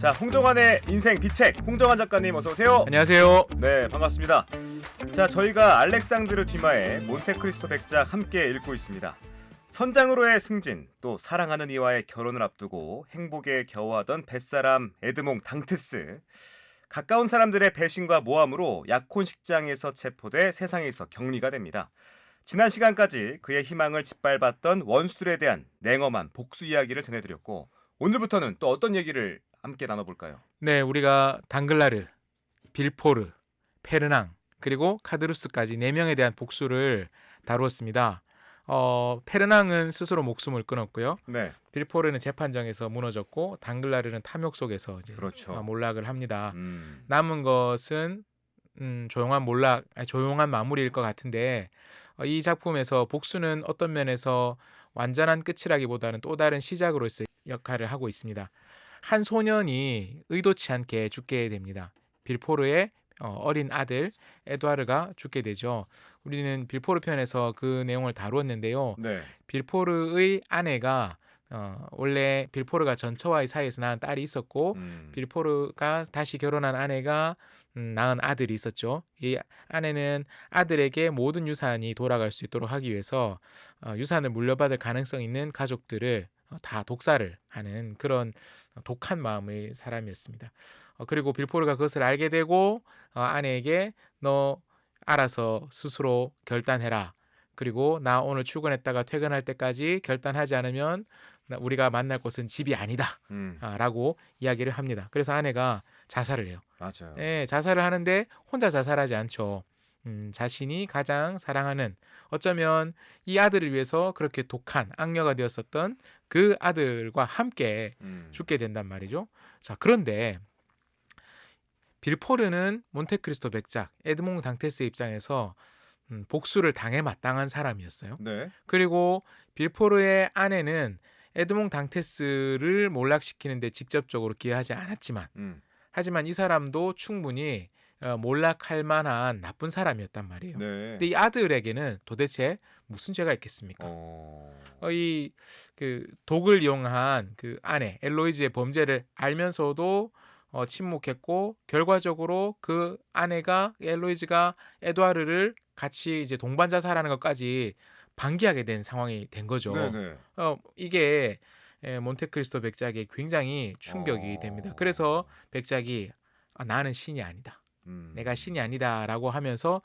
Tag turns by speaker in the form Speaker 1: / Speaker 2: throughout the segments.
Speaker 1: 자, 홍정환의 인생 비책, 홍정환 작가님 어서 오세요.
Speaker 2: 안녕하세요.
Speaker 1: 네, 반갑습니다. 자, 저희가 알렉산드르 듀마의 몬테크리스토 백작 함께 읽고 있습니다. 선장으로의 승진, 또 사랑하는 이와의 결혼을 앞두고 행복에 겨워하던 뱃사람 에드몽 당테스. 가까운 사람들의 배신과 모함으로 약혼식장에서 체포돼 세상에서 격리가 됩니다. 지난 시간까지 그의 희망을 짓밟았던 원수들에 대한 냉엄한 복수 이야기를 전해드렸고, 오늘부터는 또 어떤 얘기를 함께 나눠볼까요?
Speaker 2: 네, 우리가 당글라르, 빌포르, 페르낭, 그리고 카드루스까지 4명에 대한 복수를 다루었습니다. 페르낭은 스스로 목숨을 끊었고요.
Speaker 1: 네,
Speaker 2: 빌포르는 재판정에서 무너졌고 당글라르는 탐욕 속에서 이제
Speaker 1: 그렇죠.
Speaker 2: 몰락을 합니다.
Speaker 1: 음,
Speaker 2: 남은 것은 조용한 마무리일 것 같은데 이 작품에서 복수는 어떤 면에서 완전한 끝이라기보다는 또 다른 시작으로서의 역할을 하고 있습니다. 한 소년이 의도치 않게 죽게 됩니다. 빌포르의 어린 아들 에두아르가 죽게 되죠. 우리는 빌포르 편에서 그 내용을 다루었는데요.
Speaker 1: 네,
Speaker 2: 빌포르의 아내가 원래 빌포르가 전처와의 사이에서 낳은 딸이 있었고 빌포르가 다시 결혼한 아내가 낳은 아들이 있었죠. 이 아내는 아들에게 모든 유산이 돌아갈 수 있도록 하기 위해서 유산을 물려받을 가능성 있는 가족들을 다 독살을 하는 그런 독한 마음의 사람이었습니다. 그리고 빌포르가 그것을 알게 되고 아내에게 너 알아서 스스로 결단해라. 그리고 나 오늘 출근했다가 퇴근할 때까지 결단하지 않으면 우리가 만날 곳은 집이 아니다. 라고 이야기를 합니다. 그래서 아내가 자살을 해요.
Speaker 1: 맞아요.
Speaker 2: 예, 자살을 하는데 혼자 자살하지 않죠. 자신이 가장 사랑하는 어쩌면 이 아들을 위해서 그렇게 독한 악녀가 되었었던 그 아들과 함께 죽게 된단 말이죠. 자, 그런데 빌포르는 몬테크리스토 백작 에드몽 당테스의 입장에서 복수를 당해 마땅한 사람이었어요.
Speaker 1: 네,
Speaker 2: 그리고 빌포르의 아내는 에드몽 당테스를 몰락시키는데 직접적으로 기여하지 않았지만 하지만 이 사람도 충분히 몰락할 만한 나쁜 사람이었단 말이에요.
Speaker 1: 네.
Speaker 2: 근데 이 아들에게는 도대체 무슨 죄가 있겠습니까? 이 그 독을 이용한 그 아내 엘로이즈의 범죄를 알면서도 침묵했고 결과적으로 그 아내가 엘로이즈가 에두아르를 같이 이제 동반 자살하는 것까지 방기하게 된 상황이 된 거죠.
Speaker 1: 네네.
Speaker 2: 이게 몬테크리스토 백작이 굉장히 충격이 됩니다. 그래서 백작이 나는 신이 아니다. 내가 신이 아니다라고 하면서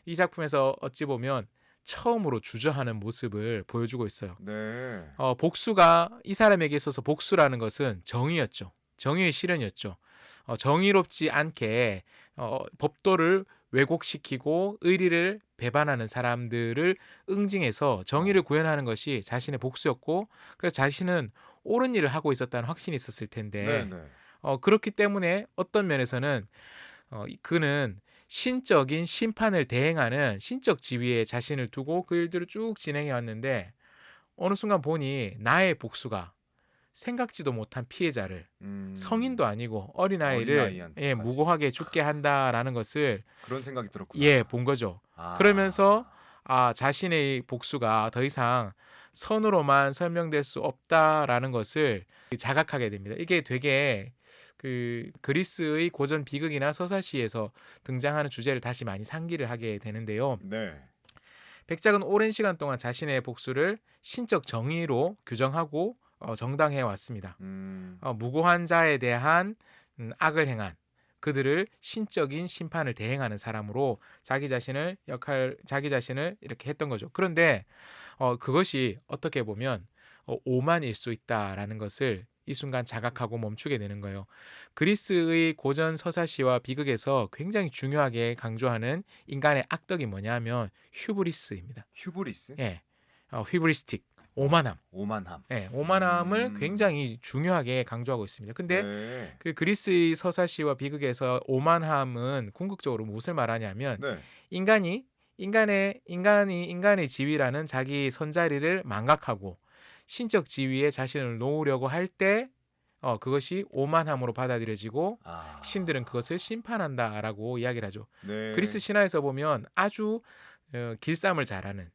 Speaker 2: 이 작품에서 어찌 보면 처음으로 주저하는 모습을 보여주고 있어요.
Speaker 1: 네.
Speaker 2: 복수가 이 사람에게 있어서 복수라는 것은 정의였죠. 정의의 실현이었죠. 정의롭지 않게 법도를 왜곡시키고 의리를 배반하는 사람들을 응징해서 정의를 구현하는 것이 자신의 복수였고 그래서 자신은 옳은 일을 하고 있었다는 확신이 있었을 텐데
Speaker 1: 네네.
Speaker 2: 그렇기 때문에 어떤 면에서는 그는 신적인 심판을 대행하는 신적 지위에 자신을 두고 그 일들을 쭉 진행해 왔는데 어느 순간 보니 나의 복수가 생각지도 못한 피해자를 성인도 아니고 어린아이를
Speaker 1: 어린아이한테까지.
Speaker 2: 무고하게 죽게 한다라는 것을
Speaker 1: 그런 생각이 들었구나.
Speaker 2: 본 거죠.
Speaker 1: 아.
Speaker 2: 그러면서 자신의 복수가 더 이상 선으로만 설명될 수 없다라는 것을 자각하게 됩니다. 이게 되게 그 그리스의 고전 비극이나 서사시에서 등장하는 주제를 다시 많이 상기를 하게 되는데요.
Speaker 1: 네.
Speaker 2: 백작은 오랜 시간 동안 자신의 복수를 신적 정의로 규정하고 정당해 왔습니다. 무고한 자에 대한 악을 행한 그들을 신적인 심판을 대행하는 사람으로 자기 자신을 이렇게 했던 거죠. 그런데 그것이 어떻게 보면 오만일 수 있다라는 것을 이 순간 자각하고 멈추게 되는 거예요. 그리스의 고전 서사시와 비극에서 굉장히 중요하게 강조하는 인간의 악덕이 뭐냐면 휴브리스입니다.
Speaker 1: 휴브리스?
Speaker 2: 예, 휘브리스틱, 오만함.
Speaker 1: 오만함.
Speaker 2: 예, 오만함을 굉장히 중요하게 강조하고 있습니다. 근데
Speaker 1: 네.
Speaker 2: 그 그리스의 서사시와 비극에서 오만함은 궁극적으로 무엇을 말하냐면
Speaker 1: 네.
Speaker 2: 인간의 지위라는 자기 선자리를 망각하고 신적 지위에 자신을 놓으려고 할 때 그것이 오만함으로 받아들여지고 신들은 그것을 심판한다라고 이야기를 하죠.
Speaker 1: 네.
Speaker 2: 그리스 신화에서 보면 아주 길쌈을 잘하는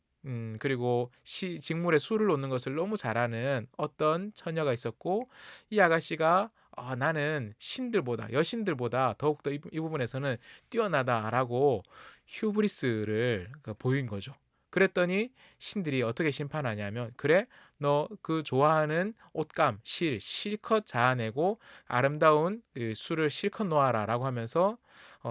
Speaker 2: 그리고 직물에 술을 놓는 것을 너무 잘하는 어떤 처녀가 있었고 이 아가씨가 나는 신들보다 여신들보다 더욱더 이 부분에서는 뛰어나다라고 휴브리스를 보인 거죠. 그랬더니 신들이 어떻게 심판하냐면 그래 너 그 좋아하는 옷감 실컷 자아내고 아름다운 그 술을 실컷 놓아라라고 하면서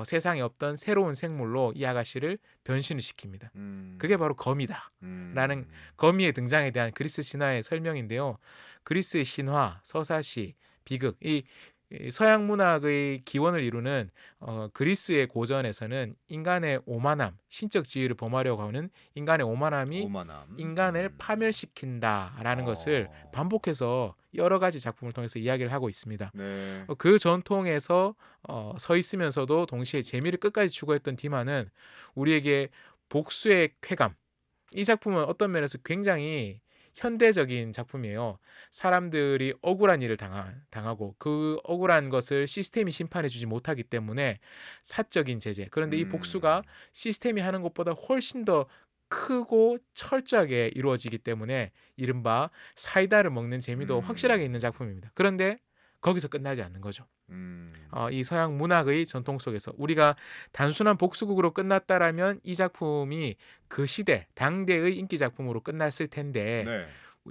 Speaker 2: 세상에 없던 새로운 생물로 이 아가씨를 변신을 시킵니다. 그게 바로 거미다. 라는
Speaker 1: 음.
Speaker 2: 거미의 등장에 대한 그리스 신화의 설명인데요. 그리스의 신화, 서사시, 비극, 이 서양 문학의 기원을 이루는 그리스의 고전에서는 인간의 오만함, 신적 지위를 범하려고 하는 인간의 오만함이
Speaker 1: 오만함.
Speaker 2: 인간을 파멸시킨다라는 것을
Speaker 1: 어.
Speaker 2: 반복해서 여러 가지 작품을 통해서 이야기를 하고 있습니다.
Speaker 1: 네.
Speaker 2: 그 전통에서 서 있으면서도 동시에 재미를 끝까지 추구했던 디마는 우리에게 복수의 쾌감, 이 작품은 어떤 면에서 굉장히 현대적인 작품이에요. 사람들이 억울한 일을 당하고 그 억울한 것을 시스템이 심판해 주지 못하기 때문에 사적인 제재. 그런데 이 복수가 시스템이 하는 것보다 훨씬 더 크고 철저하게 이루어지기 때문에 이른바 사이다를 먹는 재미도 확실하게 있는 작품입니다. 그런데 거기서 끝나지 않는 거죠.
Speaker 1: 음.
Speaker 2: 이 서양 문학의 전통 속에서 우리가 단순한 복수극으로 끝났다라면 이 작품이 그 시대 당대의 인기 작품으로 끝났을 텐데
Speaker 1: 네.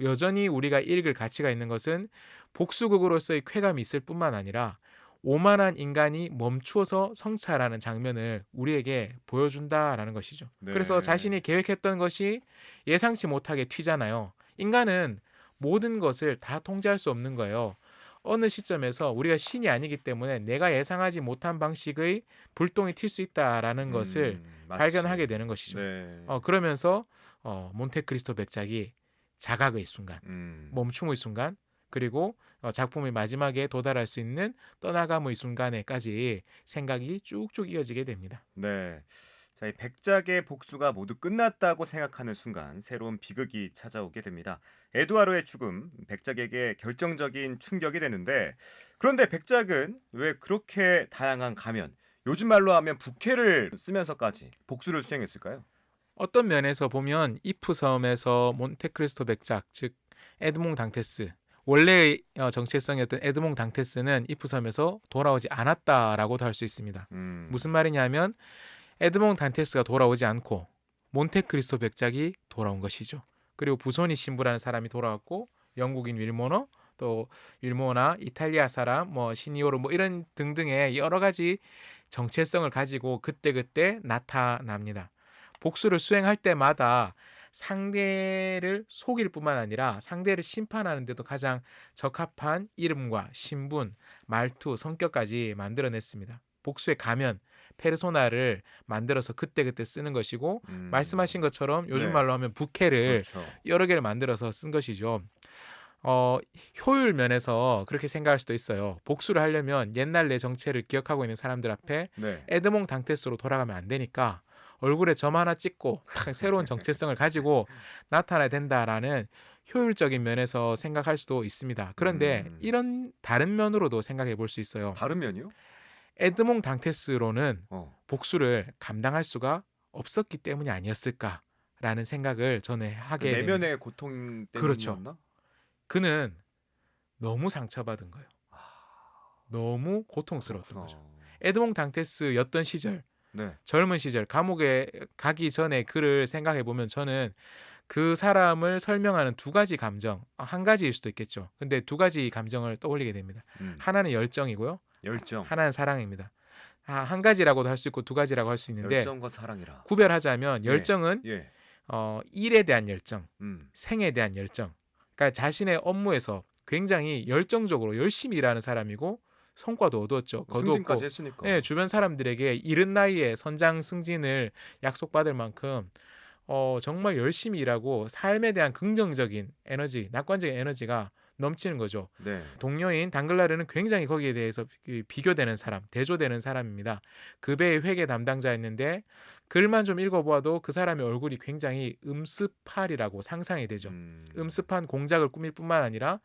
Speaker 2: 여전히 우리가 읽을 가치가 있는 것은 복수극으로서의 쾌감이 있을 뿐만 아니라 오만한 인간이 멈추어서 성찰하는 장면을 우리에게 보여준다라는 것이죠.
Speaker 1: 네.
Speaker 2: 그래서 자신이 계획했던 것이 예상치 못하게 튀잖아요. 인간은 모든 것을 다 통제할 수 없는 거예요. 어느 시점에서 우리가 신이 아니기 때문에 내가 예상하지 못한 방식의 불똥이 튈 수 있다라는 것을
Speaker 1: 마치.
Speaker 2: 발견하게 되는 것이죠.
Speaker 1: 네.
Speaker 2: 그러면서 몬테크리스토 백작이 자각의 순간,
Speaker 1: 음.
Speaker 2: 멈춤의 순간, 그리고 작품의 마지막에 도달할 수 있는 떠나감의 순간에까지 생각이 쭉쭉 이어지게 됩니다.
Speaker 1: 네. 자, 이 백작의 복수가 모두 끝났다고 생각하는 순간 새로운 비극이 찾아오게 됩니다. 에두아르의 죽음, 백작에게 결정적인 충격이 되는데 그런데 백작은 왜 그렇게 다양한 가면, 요즘 말로 하면 부캐를 쓰면서까지 복수를 수행했을까요?
Speaker 2: 어떤 면에서 보면 이프 섬에서 몬테크리스토 백작, 즉 에드몽 당테스, 원래의 정체성이었던 에드몽 당테스는 이프 섬에서 돌아오지 않았다라고도 할 수 있습니다. 무슨 말이냐면 에드몽 단테스가 돌아오지 않고 몬테크리스토 백작이 돌아온 것이죠. 그리고 부소니 신부라는 사람이 돌아왔고 영국인 윌모너, 또 윌모나 이탈리아 사람, 시니오르 이런 등등의 여러 가지 정체성을 가지고 그때그때 나타납니다. 복수를 수행할 때마다 상대를 속일 뿐만 아니라 상대를 심판하는 데도 가장 적합한 이름과 신분, 말투, 성격까지 만들어냈습니다. 복수의 가면, 페르소나를 만들어서 그때그때 쓰는 것이고 말씀하신 것처럼 요즘
Speaker 1: 네.
Speaker 2: 말로 하면 부캐를
Speaker 1: 그렇죠.
Speaker 2: 여러 개를 만들어서 쓴 것이죠. 효율 면에서 그렇게 생각할 수도 있어요. 복수를 하려면 옛날 내 정체를 기억하고 있는 사람들 앞에
Speaker 1: 네.
Speaker 2: 에드몽 당테스로 돌아가면 안 되니까 얼굴에 점 하나 찍고 딱 새로운 정체성을 가지고 나타나야 된다라는 효율적인 면에서 생각할 수도 있습니다. 그런데 이런 다른 면으로도 생각해 볼 수 있어요.
Speaker 1: 다른 면이요?
Speaker 2: 에드몽 당테스로는
Speaker 1: 어.
Speaker 2: 복수를 감당할 수가 없었기 때문이 아니었을까라는 생각을 저는 하게 됩니다.
Speaker 1: 내면의 고통
Speaker 2: 그렇죠.
Speaker 1: 때문이었나?
Speaker 2: 그는 너무 상처받은 거예요.
Speaker 1: 아,
Speaker 2: 너무 고통스러웠던
Speaker 1: 그렇구나.
Speaker 2: 거죠. 에드몽 당테스였던 시절,
Speaker 1: 네.
Speaker 2: 젊은 시절, 감옥에 가기 전에 그를 생각해 보면 저는 그 사람을 설명하는 두 가지 감정, 한 가지일 수도 있겠죠. 근데 두 가지 감정을 떠올리게 됩니다. 하나는 열정이고요.
Speaker 1: 열정.
Speaker 2: 하나는 사랑입니다. 한 가지라고도 할 수 있고 두 가지라고 할 수 있는데
Speaker 1: 열정과 사랑이라.
Speaker 2: 구별하자면
Speaker 1: 예.
Speaker 2: 열정은
Speaker 1: 예.
Speaker 2: 일에 대한 열정,
Speaker 1: 음.
Speaker 2: 생에 대한 열정. 그러니까 자신의 업무에서 굉장히 열정적으로 열심히 일하는 사람이고 성과도 얻었죠.
Speaker 1: 승진까지
Speaker 2: 거두었고,
Speaker 1: 했으니까.
Speaker 2: 예, 주변 사람들에게 이른 나이에 선장 승진을 약속받을 만큼 정말 열심히 일하고 삶에 대한 긍정적인 에너지, 낙관적인 에너지가 넘치는 거죠.
Speaker 1: 네.
Speaker 2: 동료인 당글라르는 굉장히 거기에 대해서 비교되는 사람, 대조되는 사람입니다. 급의 회계 담당자였는데 글만 좀 읽어보아도 그 사람의 얼굴이 굉장히 음습팔이라고 상상이 되죠. 음습한 공작을 꾸밀 뿐만 아니라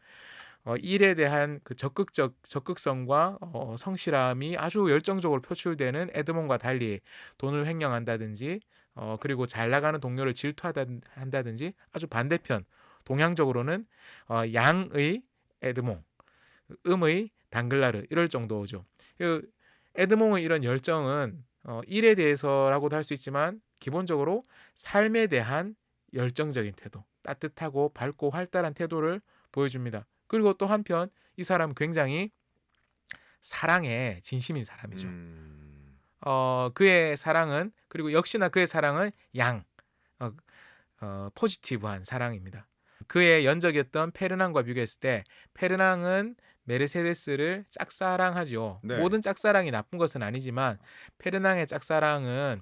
Speaker 2: 일에 대한 그 적극성과 성실함이 아주 열정적으로 표출되는 에드몽과 달리 돈을 횡령한다든지 그리고 잘 나가는 동료를 질투한다든지 아주 반대편 동양적으로는 양의 에드몽, 음의 당글라르 이럴 정도죠. 그 에드몽의 이런 열정은 일에 대해서라고도 할 수 있지만 기본적으로 삶에 대한 열정적인 태도, 따뜻하고 밝고 활달한 태도를 보여줍니다. 그리고 또 한편 이 사람은 굉장히 사랑에 진심인 사람이죠. 그의 사랑은 그리고 역시나 그의 사랑은 어, 포지티브한 사랑입니다. 그의 연적이었던 페르낭과 비교했을 때 페르낭은 메르세데스를 짝사랑하죠.
Speaker 1: 네.
Speaker 2: 모든 짝사랑이 나쁜 것은 아니지만 페르낭의 짝사랑은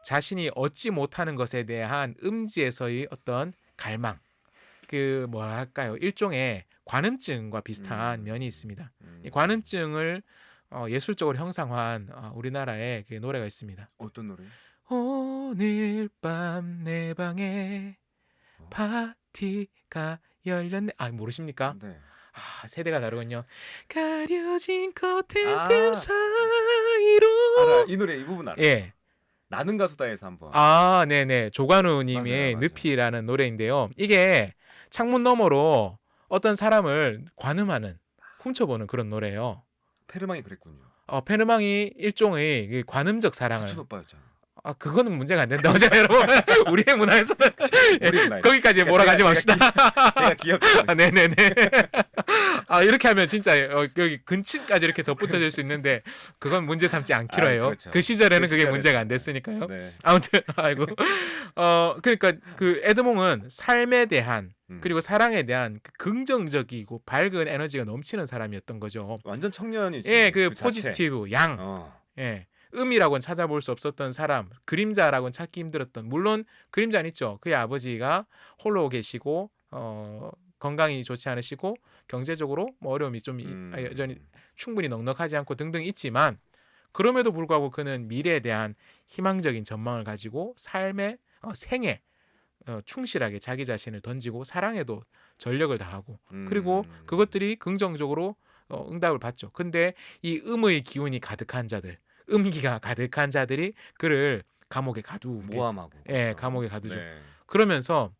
Speaker 2: 자신이 얻지 못하는 것에 대한 음지에서의 어떤 갈망, 그 뭐랄까요, 일종의 관음증과 비슷한 면이 있습니다. 이 관음증을 예술적으로 형상화한 우리나라의 그 노래가 있습니다.
Speaker 1: 어떤 노래?
Speaker 2: 오늘 밤 내 방에 파티가 열렸네. 모르십니까?
Speaker 1: 네.
Speaker 2: 세대가 다르군요. 가려진 커튼
Speaker 1: 아.
Speaker 2: 틈 사이로.
Speaker 1: 알아. 이 노래 이 부분 알아.
Speaker 2: 예.
Speaker 1: 나는 가수다에서 한번.
Speaker 2: 네네. 조관우님의
Speaker 1: 맞아요.
Speaker 2: 늪이라는 노래인데요. 이게 창문 너머로 어떤 사람을 관음하는, 훔쳐보는 그런 노래예요.
Speaker 1: 페르망이 그랬군요.
Speaker 2: 페르망이 일종의 그 관음적 사랑을.
Speaker 1: 사촌 오빠였잖아.
Speaker 2: 그거는 문제가 안 된다고 하잖아요, 여러분. 우리의 문화에서는
Speaker 1: 우리 문화에.
Speaker 2: 거기까지 몰아가지 맙시다.
Speaker 1: 제가 기억하고
Speaker 2: 네네네. 이렇게 하면 진짜 여기 근친까지 이렇게 덧붙여질 수 있는데 그건 문제 삼지 않기로 해요.
Speaker 1: 그렇죠.
Speaker 2: 그 시절에는
Speaker 1: 그
Speaker 2: 그게
Speaker 1: 시절에는.
Speaker 2: 문제가 안 됐으니까요.
Speaker 1: 네.
Speaker 2: 아무튼 아이고. 그러니까 그 에드몽은 삶에 대한 그리고 사랑에 대한 그 긍정적이고 밝은 에너지가 넘치는 사람이었던 거죠.
Speaker 1: 완전 청년이지.
Speaker 2: 예, 그
Speaker 1: 자체.
Speaker 2: 포지티브 양. 예. 음이라고는 찾아볼 수 없었던 사람, 그림자라고는 찾기 힘들었던, 물론 그림자는 있죠. 그의 아버지가 홀로 계시고 건강이 좋지 않으시고 경제적으로 뭐 어려움이 좀 여전히 충분히 넉넉하지 않고 등등 있지만 그럼에도 불구하고 그는 미래에 대한 희망적인 전망을 가지고 삶의 생에 충실하게 자기 자신을 던지고 사랑에도 전력을 다하고 그리고 그것들이 긍정적으로 응답을 받죠. 근데 이 음의 기운이 가득한 자들, 음기가 가득한 자들이 그를 감옥에 가두게,
Speaker 1: 모함하고.
Speaker 2: 예,
Speaker 1: 그렇죠.
Speaker 2: 감옥에 가두죠.
Speaker 1: 네.
Speaker 2: 그러면서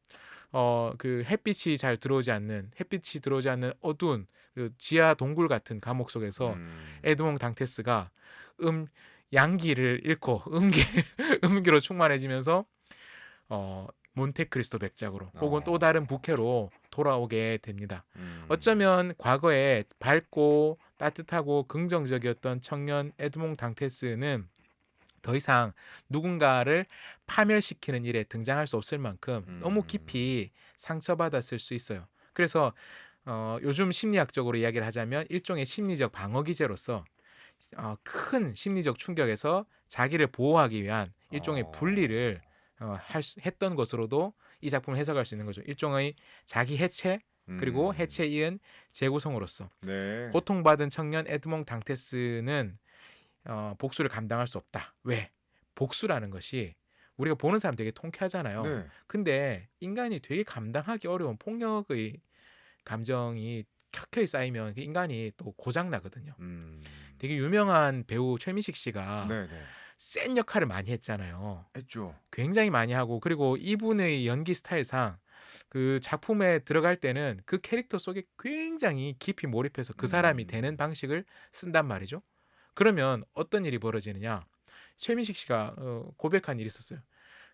Speaker 2: 그 햇빛이 들어오지 않는 어두운 그 지하 동굴 같은 감옥 속에서 에드몽 당테스가 양기를 잃고 음기로 충만해지면서 몬테크리스토 백작으로 혹은 또 다른 부캐로 돌아오게 됩니다. 어쩌면 과거에 밝고 따뜻하고 긍정적이었던 청년 에드몽 당테스는 더 이상 누군가를 파멸시키는 일에 등장할 수 없을 만큼 너무 깊이 상처받았을 수 있어요. 그래서 요즘 심리학적으로 이야기를 하자면 일종의 심리적 방어 기제로서 큰 심리적 충격에서 자기를 보호하기 위한 일종의 분리를 했던 것으로도 이 작품을 해석할 수 있는 거죠. 일종의 자기 해체 그리고 해체 이은 재구성으로서
Speaker 1: 네.
Speaker 2: 고통받은 청년 에드몽 당테스는 복수를 감당할 수 없다. 왜? 복수라는 것이 우리가 보는 사람 되게 통쾌하잖아요.
Speaker 1: 네.
Speaker 2: 근데 인간이 되게 감당하기 어려운 폭력의 감정이 켜켜이 쌓이면 인간이 또 고장 나거든요. 되게 유명한 배우 최민식 씨가
Speaker 1: 네.
Speaker 2: 센 역할을 많이 했잖아요.
Speaker 1: 했죠.
Speaker 2: 굉장히 많이 하고 그리고 이분의 연기 스타일상 그 작품에 들어갈 때는 그 캐릭터 속에 굉장히 깊이 몰입해서 그 사람이 되는 방식을 쓴단 말이죠. 그러면 어떤 일이 벌어지느냐? 최민식 씨가 고백한 일이 있었어요.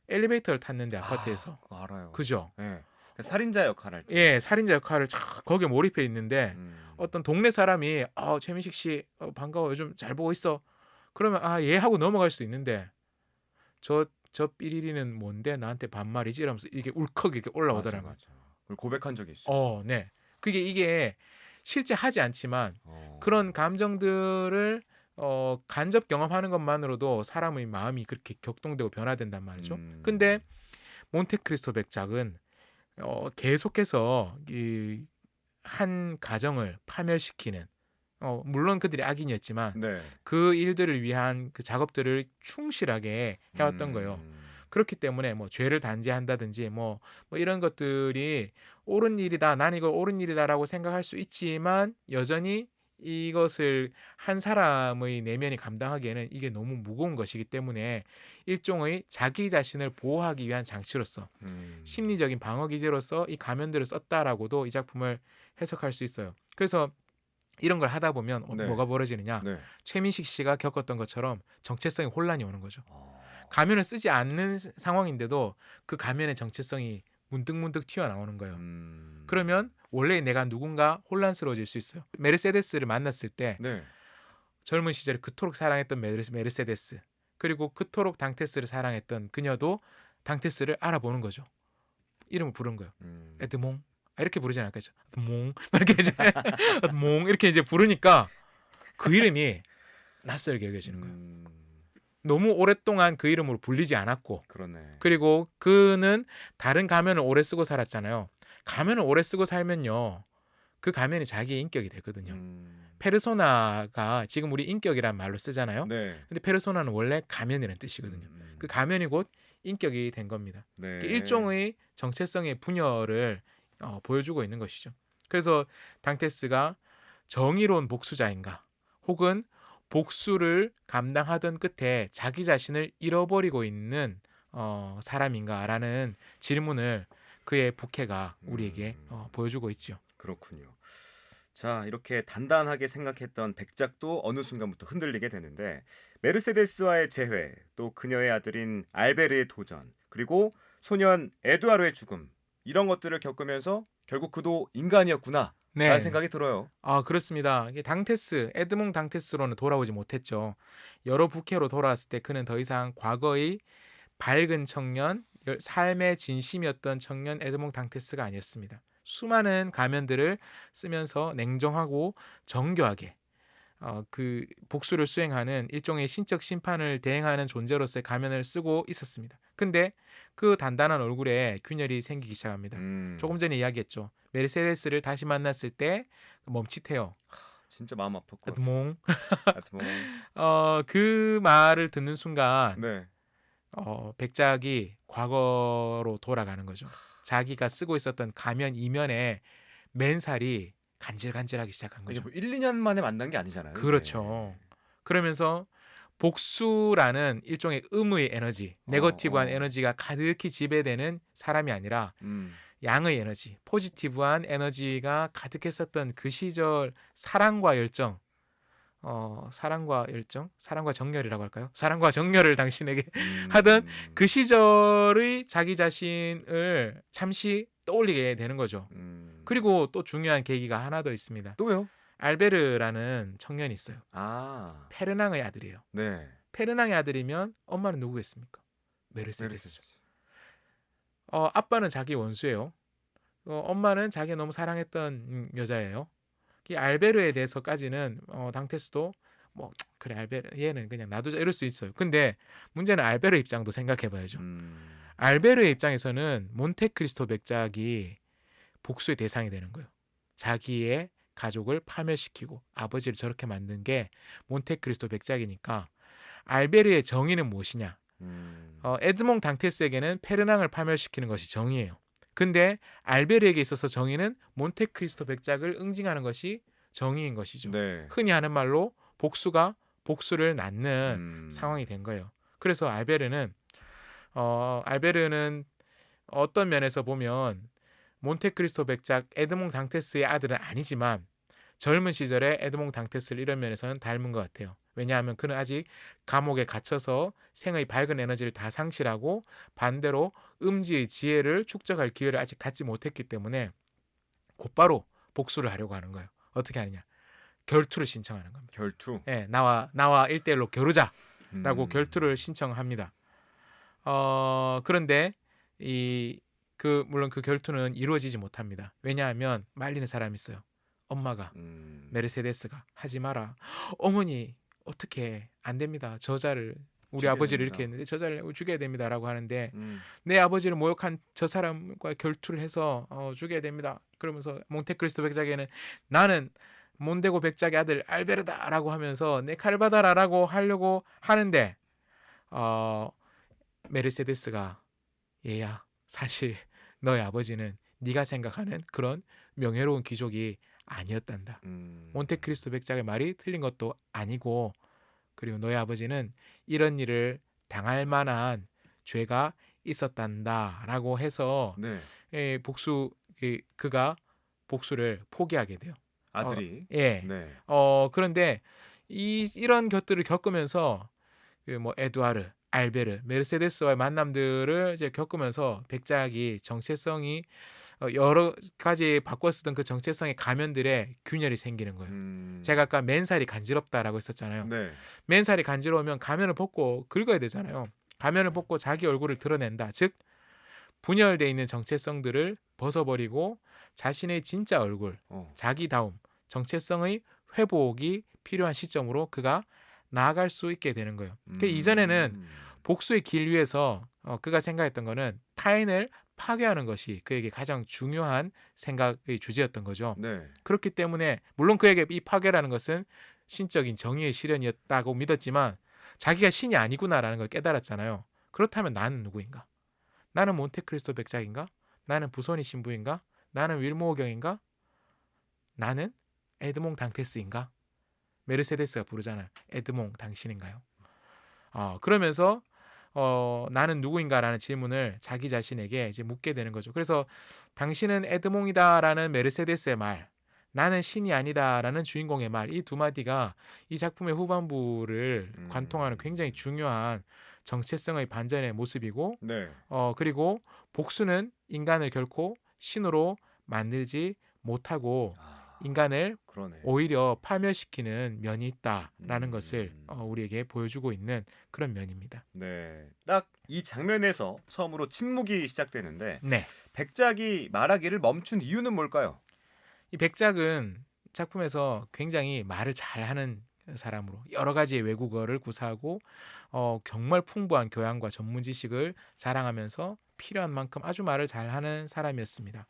Speaker 2: 엘리베이터를 탔는데 아파트에서.
Speaker 1: 그거 알아요.
Speaker 2: 그죠?
Speaker 1: 네. 살인자 역할 할 때.
Speaker 2: 예, 살인자 역할을 거기에 몰입해 있는데 어떤 동네 사람이 최민식 씨 반가워 요즘 잘 보고 있어. 그러면 예 하고 넘어갈 수 있는데 저 삐리리는 뭔데 나한테 반말이지 이러면서 이게 울컥 이렇게 올라오더라고요.
Speaker 1: 맞아. 그걸 고백한 적이 있어요.
Speaker 2: 네. 이게 실제 하지 않지만 그런 감정들을 간접 경험하는 것만으로도 사람의 마음이 그렇게 격동되고 변화된단 말이죠. 근데 몬테크리스토 백작은 계속해서 이 한 가정을 파멸시키는 물론 그들이 악인이었지만
Speaker 1: 네.
Speaker 2: 그 일들을 위한 그 작업들을 충실하게 해왔던 거예요. 그렇기 때문에 뭐 죄를 단죄한다든지 뭐 이런 것들이 옳은 일이다, 난 이걸 옳은 일이다라고 생각할 수 있지만 여전히 이것을 한 사람의 내면이 감당하기에는 이게 너무 무거운 것이기 때문에 일종의 자기 자신을 보호하기 위한 장치로서 심리적인 방어 기제로서 이 가면들을 썼다라고도 이 작품을 해석할 수 있어요. 그래서 이런 걸 하다 보면
Speaker 1: 네.
Speaker 2: 뭐가 벌어지느냐?
Speaker 1: 네.
Speaker 2: 최민식 씨가 겪었던 것처럼 정체성의 혼란이 오는 거죠.
Speaker 1: 어.
Speaker 2: 가면을 쓰지 않는 상황인데도 그 가면의 정체성이 문득문득 튀어나오는 거예요.
Speaker 1: 음.
Speaker 2: 그러면 원래 내가 누군가 혼란스러워질 수 있어요. 메르세데스를 만났을 때
Speaker 1: 네.
Speaker 2: 젊은 시절에 그토록 사랑했던 메르세데스, 그리고 그토록 당테스를 사랑했던 그녀도 당테스를 알아보는 거죠. 이름을 부른 거예요.
Speaker 1: 음.
Speaker 2: 에드몽. 이렇게 부르지 않았겠죠. 에드몽. 이렇게 이제 에드몽 이렇게 이제 부르니까 그 이름이 낯설게 여겨지는 거예요. 너무 오랫동안 그 이름으로 불리지 않았고,
Speaker 1: 그러네.
Speaker 2: 그리고 그는 다른 가면을 오래 쓰고 살았잖아요. 가면을 오래 쓰고 살면요, 그 가면이 자기의 인격이 되거든요. 페르소나가 지금 우리 인격이란 말로 쓰잖아요.
Speaker 1: 네.
Speaker 2: 근데 페르소나는 원래 가면이라는 뜻이거든요. 그 가면이 곧 인격이 된 겁니다.
Speaker 1: 네.
Speaker 2: 일종의 정체성의 분열을 보여주고 있는 것이죠. 그래서 당테스가 정의로운 복수자인가, 혹은 복수를 감당하던 끝에 자기 자신을 잃어버리고 있는 사람인가라는 질문을 그의 부캐가 우리에게 보여주고 있죠.
Speaker 1: 그렇군요. 자, 이렇게 단단하게 생각했던 백작도 어느 순간부터 흔들리게 되는데, 메르세데스와의 재회, 또 그녀의 아들인 알베르의 도전, 그리고 소년 에두아르의 죽음, 이런 것들을 겪으면서 결국 그도 인간이었구나 라는 생각이 들어요.
Speaker 2: 그렇습니다. 이게 에드몽 당테스로는 돌아오지 못했죠. 여러 부캐로 돌아왔을 때 그는 더 이상 과거의 밝은 청년, 삶의 진심이었던 청년 에드몽 당테스가 아니었습니다. 수많은 가면들을 쓰면서 냉정하고 정교하게 그 복수를 수행하는 일종의 신적 심판을 대행하는 존재로서의 가면을 쓰고 있었습니다. 근데 그 단단한 얼굴에 균열이 생기기 시작합니다. 조금 전에 이야기했죠. 메르세데스를 다시 만났을 때 멈칫해요.
Speaker 1: 진짜 마음 아팠고.
Speaker 2: 에드몽.
Speaker 1: 에드몽.
Speaker 2: 그 말을 듣는 순간
Speaker 1: 네.
Speaker 2: 백작이 과거로 돌아가는 거죠. 자기가 쓰고 있었던 가면 이면에 맨살이 간질간질하기 시작한
Speaker 1: 이게
Speaker 2: 거죠.
Speaker 1: 뭐 1, 2년 만에 만난 게 아니잖아요.
Speaker 2: 그렇죠.
Speaker 1: 이게.
Speaker 2: 그러면서 복수라는 일종의 의무의 에너지, 네거티브한 에너지가 가득히 지배되는 사람이 아니라 양의 에너지, 포지티브한 에너지가 가득했었던 그 시절 사랑과 열정, 사랑과 정열이라고 할까요? 사랑과 정열을 당신에게 하던 그 시절의 자기 자신을 잠시 떠올리게 되는 거죠. 그리고 또 중요한 계기가 하나 더 있습니다.
Speaker 1: 또요?
Speaker 2: 알베르라는 청년이 있어요.
Speaker 1: 아.
Speaker 2: 페르낭의 아들이에요.
Speaker 1: 네.
Speaker 2: 페르낭의 아들이면 엄마는 누구겠습니까? 메르세데스.
Speaker 1: 메르세데스.
Speaker 2: 아빠는 자기 원수예요. 엄마는 자기 너무 사랑했던 여자예요. 이 알베르에 대해서까지는 당테스도 뭐 그래 알베르 얘는 그냥 놔두자 이럴 수 있어요. 근데 문제는 알베르 입장도 생각해봐야죠. 알베르의 입장에서는 몬테크리스토 백작이 복수의 대상이 되는 거예요. 자기의 가족을 파멸시키고 아버지를 저렇게 만든 게 몬테크리스토 백작이니까 알베르의 정의는 무엇이냐? 에드몽 당테스에게는 페르낭을 파멸시키는 것이 정의예요. 근데 알베르에게 있어서 정의는 몬테크리스토 백작을 응징하는 것이 정의인 것이죠.
Speaker 1: 네.
Speaker 2: 흔히 하는 말로 복수가 복수를 낳는 상황이 된 거예요. 그래서 알베르는 어떤 면에서 보면 몬테크리스토 백작 에드몽 당테스의 아들은 아니지만 젊은 시절에 에드몽 당테스를 이런 면에서는 닮은 것 같아요. 왜냐하면 그는 아직 감옥에 갇혀서 생의 밝은 에너지를 다 상실하고 반대로 음지의 지혜를 축적할 기회를 아직 갖지 못했기 때문에 곧바로 복수를 하려고 하는 거예요. 어떻게 하느냐? 결투를 신청하는 겁니다.
Speaker 1: 결투.
Speaker 2: 네, 나와 1대1로 겨루자라고 결투를 신청합니다. 그런데 물론 그 결투는 이루어지지 못합니다. 왜냐하면 말리는 사람이 있어요. 엄마가 메르세데스가 하지 마라. 어머니 어떻게 안 됩니다. 저자를 우리 아버지를
Speaker 1: 됩니다.
Speaker 2: 이렇게 했는데 저자를 죽여야 됩니다라고 하는데 내 아버지를 모욕한 저 사람과 결투를 해서 죽여야 됩니다. 그러면서 몬테크리스토 백작에는 나는 몬데고 백작의 아들 알베르다라고 하면서 내 칼 받아라라고 하려고 하는데 메르세데스가 얘야 사실 너의 아버지는 네가 생각하는 그런 명예로운 귀족이 아니었단다. 몬테크리스토 백작의 말이 틀린 것도 아니고 그리고 너의 아버지는 이런 일을 당할 만한 죄가 있었단다라고 해서
Speaker 1: 네.
Speaker 2: 그가 복수를 포기하게 돼요.
Speaker 1: 아들이.
Speaker 2: 예.
Speaker 1: 네.
Speaker 2: 그런데 이런 것들을 겪으면서 그 뭐 에두아르, 알베르, 메르세데스와의 만남들을 이제 겪으면서 백작이 정체성이 여러 가지 바꿔 쓰던 그 정체성의 가면들에 균열이 생기는 거예요. 제가 아까 맨살이 간지럽다라고 했었잖아요.
Speaker 1: 네.
Speaker 2: 맨살이 간지러우면 가면을 벗고 긁어야 되잖아요. 가면을 벗고 자기 얼굴을 드러낸다. 즉 분열돼 있는 정체성들을 벗어버리고 자신의 진짜 얼굴,
Speaker 1: 어.
Speaker 2: 자기다움, 정체성의 회복이 필요한 시점으로 그가 나아갈 수 있게 되는 거예요. 그 이전에는 복수의 길 위에서 그가 생각했던 거는 타인을 파괴하는 것이 그에게 가장 중요한 생각의 주제였던 거죠.
Speaker 1: 네.
Speaker 2: 그렇기 때문에 물론 그에게 이 파괴라는 것은 신적인 정의의 실현이었다고 믿었지만 자기가 신이 아니구나라는 걸 깨달았잖아요. 그렇다면 나는 누구인가? 나는 몬테크리스토 백작인가? 나는 부손이 신부인가? 나는 윌모어경인가? 나는 에드몽 당테스인가? 메르세데스가 부르잖아요. 에드몽 당신인가요? 그러면서 나는 누구인가라는 질문을 자기 자신에게 이제 묻게 되는 거죠. 그래서 당신은 에드몽이다라는 메르세데스의 말, 나는 신이 아니다라는 주인공의 말, 이 두 마디가 이 작품의 후반부를 관통하는 굉장히 중요한 정체성의 반전의 모습이고,
Speaker 1: 네.
Speaker 2: 그리고 복수는 인간을 결코 신으로 만들지 못하고 인간을
Speaker 1: 그러네.
Speaker 2: 오히려 파멸시키는 면이 있다라는 것을 우리에게 보여주고 있는 그런 면입니다.
Speaker 1: 네. 딱 이 장면에서 처음으로 침묵이 시작되는데
Speaker 2: 네.
Speaker 1: 백작이 말하기를 멈춘 이유는 뭘까요?
Speaker 2: 이 백작은 작품에서 굉장히 말을 잘하는 사람으로 여러 가지의 외국어를 구사하고 정말 풍부한 교양과 전문 지식을 자랑하면서 필요한 만큼 아주 말을 잘하는 사람이었습니다.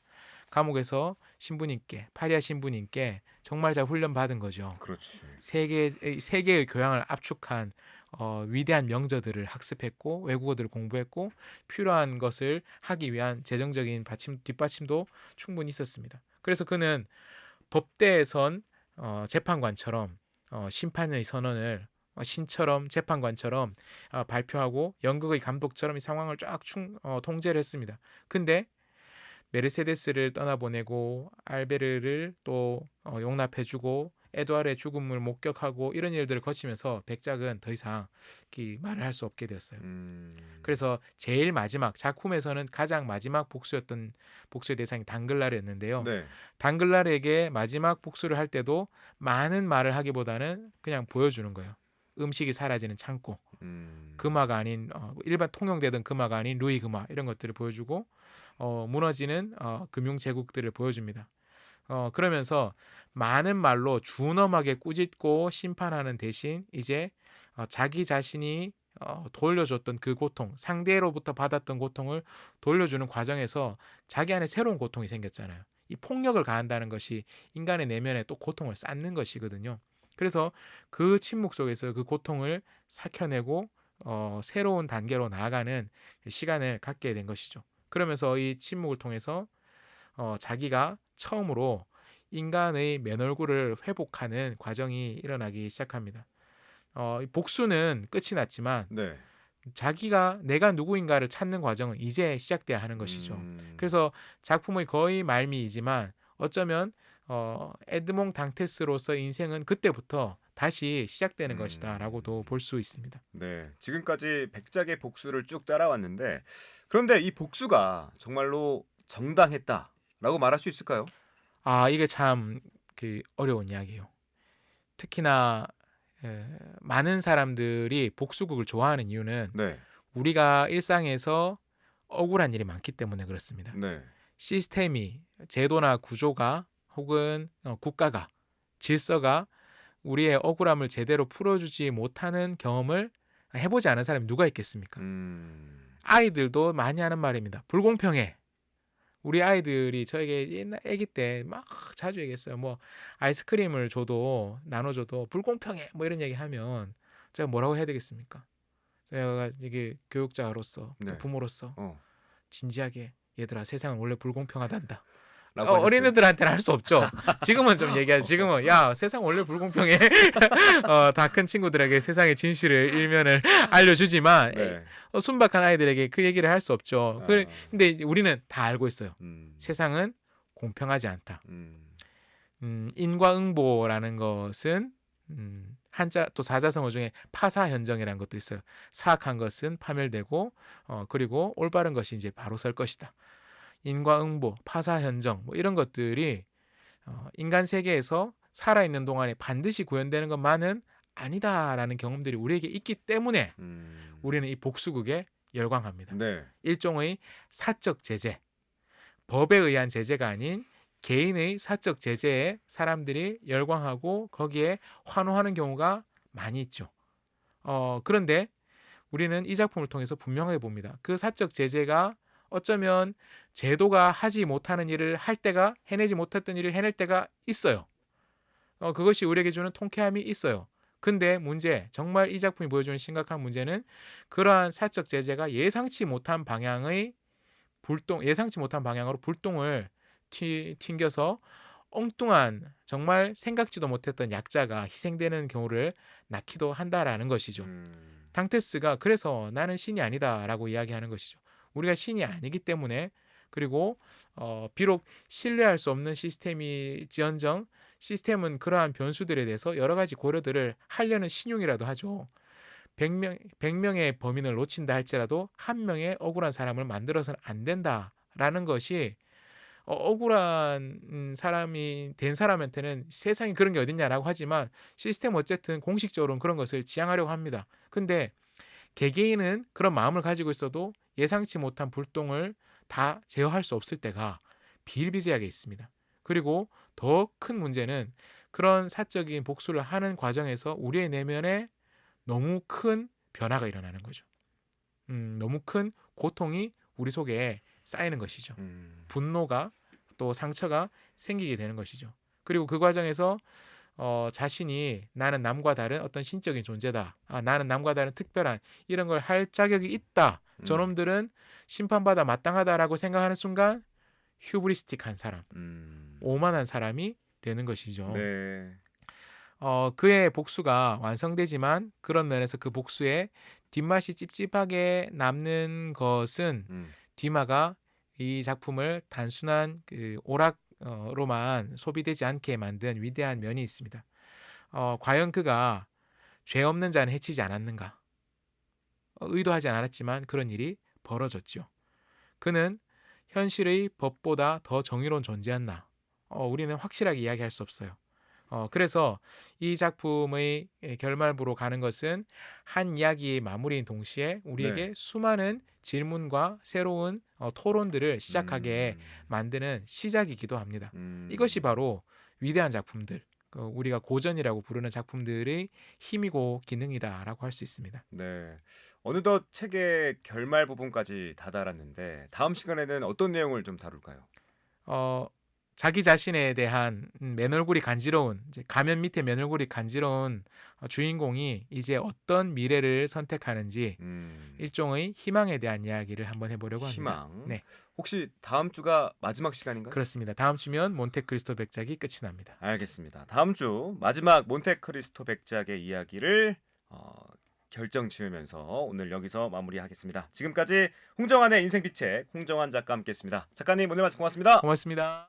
Speaker 2: 감옥에서 신부님께 파리아 신부님께 정말 잘 훈련받은 거죠.
Speaker 1: 그렇지.
Speaker 2: 세계의 교양을 압축한 위대한 명저들을 학습했고 외국어들을 공부했고 필요한 것을 하기 위한 재정적인 뒷받침도 충분히 있었습니다. 그래서 그는 법대에선 재판관처럼 심판의 선언을 신처럼 재판관처럼 발표하고 연극의 감독처럼 이 상황을 쫙 통제를 했습니다. 근데 메르세데스를 떠나보내고 알베르를 또 용납해주고 에두아르의 죽음을 목격하고 이런 일들을 거치면서 백작은 더 이상 말을 할 수 없게 되었어요. 그래서 제일 마지막 작품에서는 가장 마지막 복수의 대상이 당글라르였는데요.
Speaker 1: 네.
Speaker 2: 당글라르에게 마지막 복수를 할 때도 많은 말을 하기보다는 그냥 보여주는 거예요. 음식이 사라지는 창고, 금화가 아닌 일반 통용되던 금화가 아닌 루이 금화 이런 것들을 보여주고 무너지는 금융 제국들을 보여줍니다. 그러면서 많은 말로 준엄하게 꾸짖고 심판하는 대신 이제 자기 자신이 돌려줬던 그 고통, 상대로부터 받았던 고통을 돌려주는 과정에서 자기 안에 새로운 고통이 생겼잖아요. 이 폭력을 가한다는 것이 인간의 내면에 또 고통을 쌓는 것이거든요. 그래서 그 침묵 속에서 그 고통을 삭혀내고 새로운 단계로 나아가는 시간을 갖게 된 것이죠. 그러면서 이 침묵을 통해서 자기가 처음으로 인간의 맨얼굴을 회복하는 과정이 일어나기 시작합니다. 복수는 끝이 났지만
Speaker 1: 네.
Speaker 2: 자기가 내가 누구인가를 찾는 과정은 이제 시작돼야 하는 것이죠. 그래서 작품의 거의 말미이지만 어쩌면 에드몽 당테스로서 인생은 그때부터 다시 시작되는 것이다라고도 볼 수 있습니다.
Speaker 1: 네. 지금까지 백작의 복수를 쭉 따라왔는데 그런데 이 복수가 정말로 정당했다라고 말할 수 있을까요?
Speaker 2: 이게 참 어려운 이야기예요. 특히나 많은 사람들이 복수극을 좋아하는 이유는
Speaker 1: 네.
Speaker 2: 우리가 일상에서 억울한 일이 많기 때문에 그렇습니다.
Speaker 1: 네.
Speaker 2: 시스템이 제도나 구조가 혹은 국가가 질서가 우리의 억울함을 제대로 풀어주지 못하는 경험을 해보지 않은 사람이 누가 있겠습니까? 아이들도 많이 하는 말입니다. 불공평해. 우리 아이들이 저에게 옛날 아기 때 막 자주 얘기했어요. 뭐 아이스크림을 줘도 나눠줘도 불공평해. 뭐 이런 얘기하면 제가 뭐라고 해야 되겠습니까? 제가 이게 교육자로서
Speaker 1: 네.
Speaker 2: 부모로서
Speaker 1: 어.
Speaker 2: 진지하게 얘들아 세상은 원래 불공평하단다.
Speaker 1: 라고 하셨어요?
Speaker 2: 어린애들한테는 할 수 없죠. 지금은 좀 얘기하지. 지금은 야 세상 원래 불공평해. 다 큰 친구들에게 세상의 진실을 일면을 알려주지만
Speaker 1: 네.
Speaker 2: 순박한 아이들에게 그 얘기를 할 수 없죠. 근데 우리는 다 알고 있어요. 세상은 공평하지 않다. 인과응보라는 것은 한자 또 사자성어 중에 파사현정이라는 것도 있어요. 사악한 것은 파멸되고 그리고 올바른 것이 이제 바로 설 것이다. 인과응보, 파사현정 뭐 이런 것들이 인간 세계에서 살아있는 동안에 반드시 구현되는 것만은 아니다라는 경험들이 우리에게 있기 때문에 우리는 이 복수극에 열광합니다.
Speaker 1: 네.
Speaker 2: 일종의 사적 제재, 법에 의한 제재가 아닌 개인의 사적 제재에 사람들이 열광하고 거기에 환호하는 경우가 많이 있죠. 그런데 우리는 이 작품을 통해서 분명하게 봅니다. 그 사적 제재가 어쩌면 제도가 하지 못하는 일을 할 때가 해내지 못했던 일을 해낼 때가 있어요. 그것이 우리에게 주는 통쾌함이 있어요. 근데 문제, 정말 이 작품이 보여주는 심각한 문제는 그러한 사적 제재가 예상치 못한 방향의 예상치 못한 방향으로 불똥을 튕겨서 엉뚱한 정말 생각지도 못했던 약자가 희생되는 경우를 낳기도 한다라는 것이죠. 당테스가 그래서 나는 신이 아니다라고 이야기하는 것이죠. 우리가 신이 아니기 때문에 그리고 비록 신뢰할 수 없는 시스템이지언정 시스템은 그러한 변수들에 대해서 여러 가지 고려들을 하려는 신용이라도 하죠. 100명의 범인을 놓친다 할지라도 한 명의 억울한 사람을 만들어서는 안 된다라는 것이 억울한 사람이 된 사람한테는 세상에 그런 게 어딨냐라고 하지만 시스템 어쨌든 공식적으로는 그런 것을 지향하려고 합니다. 근데 개개인은 그런 마음을 가지고 있어도 예상치 못한 불똥을 다 제어할 수 없을 때가 비일비재하게 있습니다. 그리고 더 큰 문제는 그런 사적인 복수를 하는 과정에서 우리의 내면에 너무 큰 변화가 일어나는 거죠. 너무 큰 고통이 우리 속에 쌓이는 것이죠. 분노가 또 상처가 생기게 되는 것이죠. 그리고 그 과정에서 자신이 나는 남과 다른 어떤 신적인 존재다. 나는 남과 다른 특별한 이런 걸 할 자격이 있다. 저놈들은 심판받아 마땅하다라고 생각하는 순간 휴브리스틱한 사람, 오만한 사람이 되는 것이죠.
Speaker 1: 네.
Speaker 2: 그의 복수가 완성되지만 그런 면에서 그 복수의 뒷맛이 찝찝하게 남는 것은 디마가 이 작품을 단순한 그 오락로만 소비되지 않게 만든 위대한 면이 있습니다. 과연 그가 죄 없는 자는 해치지 않았는가? 의도하지 않았지만 그런 일이 벌어졌죠. 그는 현실의 법보다 더 정의로운 존재였나? 우리는 확실하게 이야기할 수 없어요. 그래서 이 작품의 결말부로 가는 것은 한 이야기의 마무리인 동시에 우리에게
Speaker 1: 네.
Speaker 2: 수많은 질문과 새로운 토론들을 시작하게 만드는 시작이기도 합니다. 이것이 바로 위대한 작품들, 우리가 고전이라고 부르는 작품들의 힘이고 기능이다라고 할 수 있습니다.
Speaker 1: 네. 어느덧 책의 결말 부분까지 다다랐는데 다음 시간에는 어떤 내용을 좀 다룰까요?
Speaker 2: 자기 자신에 대한 맨얼굴이 간지러운 이제 가면 밑에 맨얼굴이 간지러운 주인공이 이제 어떤 미래를 선택하는지 일종의 희망에 대한 이야기를 한번 해보려고 합니다.
Speaker 1: 희망.
Speaker 2: 네,
Speaker 1: 혹시 다음 주가 마지막 시간인가요?
Speaker 2: 그렇습니다. 다음 주면 몬테크리스토 백작이 끝이 납니다.
Speaker 1: 알겠습니다. 다음 주 마지막 몬테크리스토 백작의 이야기를 결정 지으면서 오늘 여기서 마무리하겠습니다. 지금까지 홍정환의 인생비책 홍정환 작가 함께했습니다. 작가님 오늘 말씀 고맙습니다.
Speaker 2: 고맙습니다.